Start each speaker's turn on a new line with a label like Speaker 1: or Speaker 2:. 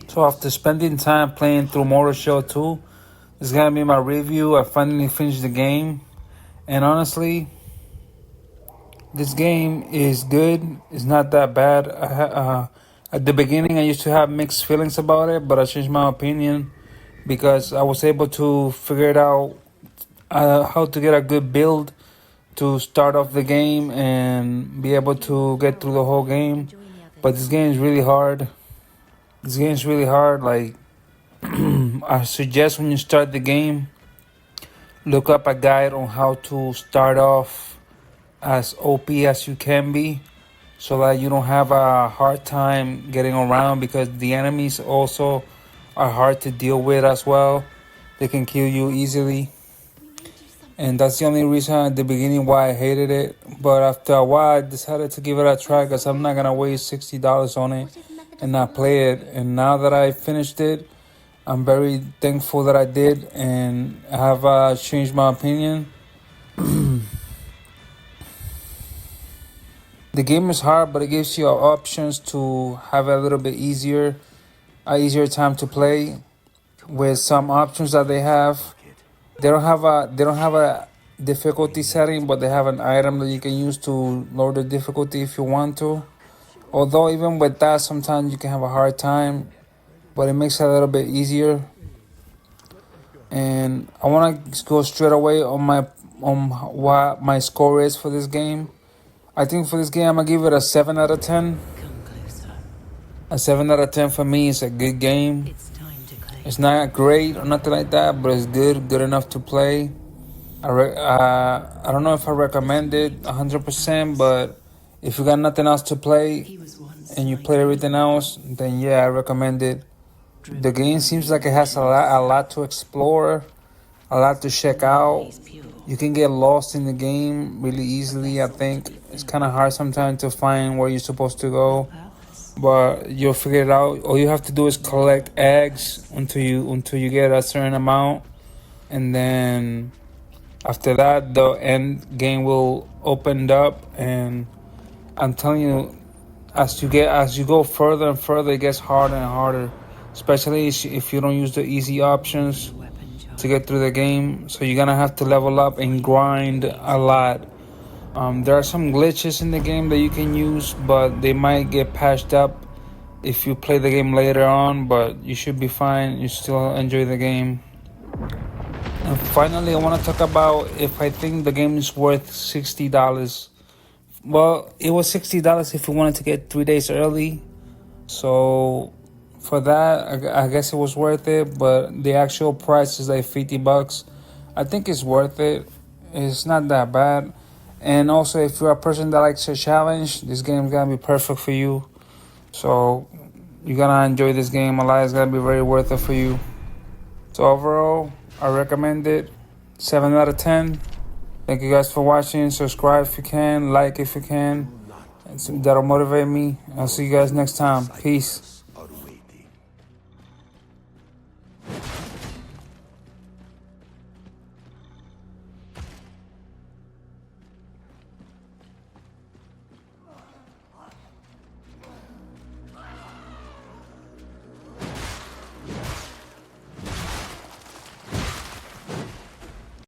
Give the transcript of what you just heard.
Speaker 1: So after spending time playing through Motor Show 2, this is gonna be my review. I finally finished the game, and honestly, this game is good. It's not that bad. At the beginning, I used to have mixed feelings about it, but I changed my opinion because I was able to figure it out how to get a good build to start off the game and be able to get through the whole game. But this game is really hard. This game is really hard. Like, I suggest when you start the game, look up a guide on how to start off as OP as you can be so that you don't have a hard time getting around, because the enemies also are hard to deal with as well. They can kill you easily. And that's the only reason at the beginning why I hated it. But after a while, I decided to give it a try because I'm not going to waste $60 on it and not play it. And now that I finished it, I'm very thankful that I did, and I have changed my opinion. The game is hard, but it gives you options to have a little bit easier time to play with some options that they have. They don't have a difficulty setting, but they have an item that you can use to lower the difficulty if you want to. Although even with that, sometimes you can have a hard time, but it makes it a little bit easier. And I want to go straight away on what my score is for this game. I think for this game, I'm going to give it a 7 out of 10. A 7 out of 10 for me is a good game. It's not great or nothing like that, but it's good enough to play. I don't know if I recommend it 100%, but if you got nothing else to play and you play everything else, then yeah, I recommend it. The game seems like it has a lot to explore, a lot to check out. You can get lost in the game really easily. I think it's kind of hard sometimes to find where you're supposed to go, but you'll figure it out. All you have to do is collect eggs until you get a certain amount, and then after that, the end game will open up. And I'm telling you, as you go further and further, it gets harder and harder, especially if you don't use the easy options to get through the game. So you're gonna have to level up and grind a lot. There are some glitches in the game that you can use, but they might get patched up if you play the game later on, but you should be fine. You still enjoy the game. And finally, I want to talk about if I think the game is worth $60. Well, it was $60 if you wanted to get 3 days early. So for that, I guess it was worth it, but the actual price is like $50. I think it's worth it. It's not that bad. And also, if you're a person that likes a challenge, this game is going to be perfect for you. So you're going to enjoy this game a lot. It's going to be very worth it for you. So overall, I recommend it. 7 out of 10. Thank you guys for watching. Subscribe if you can. Like if you can. That'll motivate me. I'll see you guys next time. Peace.